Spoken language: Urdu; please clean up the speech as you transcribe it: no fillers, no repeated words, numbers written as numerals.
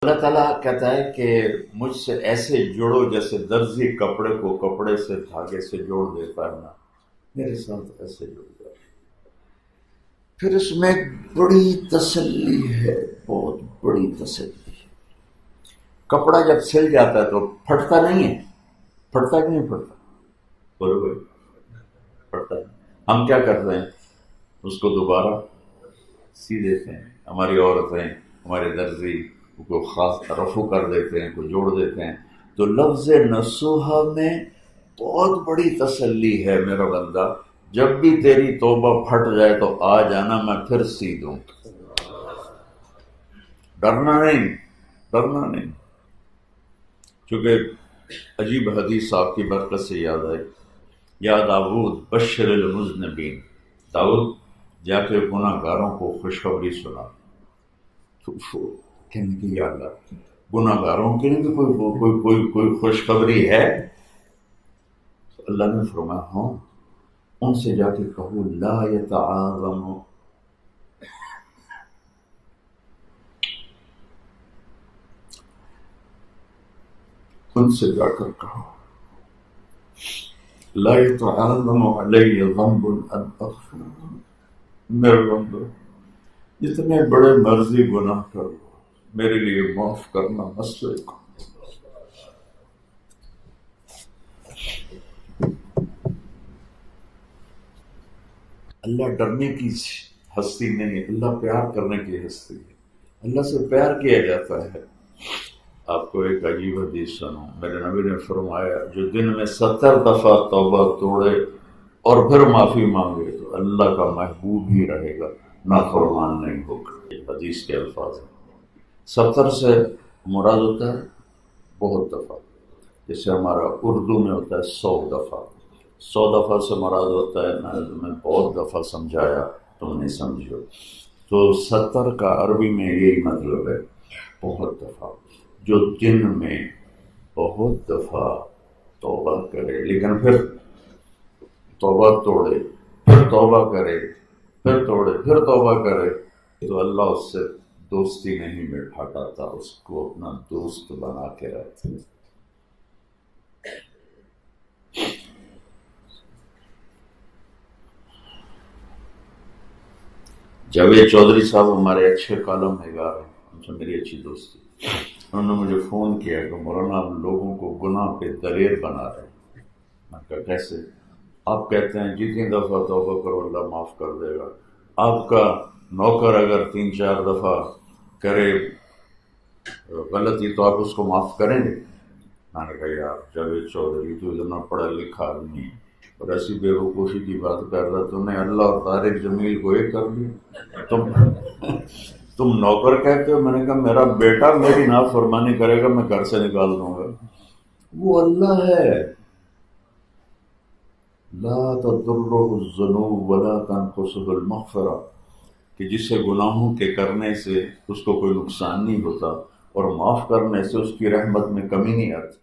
اللہ تعالیٰ کہتا ہے کہ مجھ سے ایسے جڑو جیسے درزی کپڑے کو کپڑے سے دھاگے سے جوڑ دیتا ہے نا، میرے ساتھ ایسے جڑ جاؤ۔ پھر اس میں بڑی تسلی ہے، بہت بڑی تسلی ہے۔ کپڑا جب سل جاتا ہے تو پھٹتا نہیں ہے، پھٹتا کہ نہیں پھٹتا؟ بولو بھائی، پھٹتا ہے۔ ہم کیا کرتے ہیں؟ اس کو دوبارہ سی دیتے ہیں۔ ہماری عورتیں، ہمارے درزی کو خاص رفو کر دیتے ہیں، کو جوڑ دیتے ہیں۔ تو لفظ نصوحہ میں بہت بڑی تسلی ہے، میرا بندہ جب بھی تیری توبہ پھٹ جائے تو آ جانا، میں پھر سی دوں۔ ڈرنا نہیں، ڈرنا نہیں۔ چونکہ عجیب حدیث آپ کی برکت سے یاد آئی، یا داؤد بشر المذنبین، داؤد جا کے گناہ گاروں کو خوشخبری سنا۔ تو کہنے کی یا اللہ، گناہ گاروں کے لیے کوئی خوشخبری ہے؟ تو اللہ نے فرمایا ہاں، ان سے جا کے کہو لا یتعاظم، ان سے جا کر کہو لا یتعاظم علی ذنب ان اغفر، میرے بندو جتنے بڑے مرضی گناہ کر لو، میرے لیے معاف کرنا مسئلے کو۔ اللہ ڈرنے کی ہستی نہیں، اللہ پیار کرنے کی ہستی ہے، اللہ سے پیار کیا جاتا ہے۔ آپ کو ایک عجیب حدیث سنوں، میرے نبی نے فرمایا جو دن میں 70 دفعہ توبہ توڑے اور پھر معافی مانگے تو اللہ کا محبوب ہی رہے گا، نافرمان نہیں ہوگا۔ یہ حدیث کے الفاظ ہیں۔ 70 سے مراد ہوتا ہے بہت دفعہ، جیسے ہمارا اردو میں ہوتا ہے 100 دفعہ۔ 100 دفعہ سے مراد ہوتا ہے میں بہت دفعہ سمجھایا تم نہیں سمجھو، تو 70 کا عربی میں یہی مطلب ہے، بہت دفعہ۔ جو دن میں بہت دفعہ توبہ کرے لیکن پھر توبہ توڑے، پھر توبہ کرے، پھر توڑے، پھر توبہ کرے، تو اللہ اس سے دوستی نہیں ہٹاتا، اس کو اپنا دوست بنا کے رکھتے۔ جاوید چودھری صاحب ہمارے اچھے کالم نگار ہیں، ان سے میری اچھی دوستی۔ انہوں نے مجھے فون کیا کہ مولانا آپ لوگوں کو گناہ پہ دلیر بنا رہے ہیں۔ میں کہا کیسے؟ آپ کہتے ہیں جتنی دفعہ توبہ کرو اللہ معاف کر دے گا، آپ کا نوکر اگر 3-4 دفعہ کرے غلطی تو آپ اس کو معاف کریں گے؟ میں نے کہا یار جاوید چودھری تو اتنا پڑھا لکھا آدمی اور ایسی بے وقوفی کی بات کر رہا، تم نے اللہ اور طارق جمیل کو ایک کر دیا، تم نوکر کہتے ہو؟ میں نے کہا میرا بیٹا میری نافرمانی کرے گا میں گھر سے نکال دوں گا، وہ اللہ ہے۔ لا تضرہ الذنوب ولا تنقصہ المغفرہ، کہ جسے گناہوں کے کرنے سے اس کو کوئی نقصان نہیں ہوتا اور معاف کرنے سے اس کی رحمت میں کمی نہیں آتی۔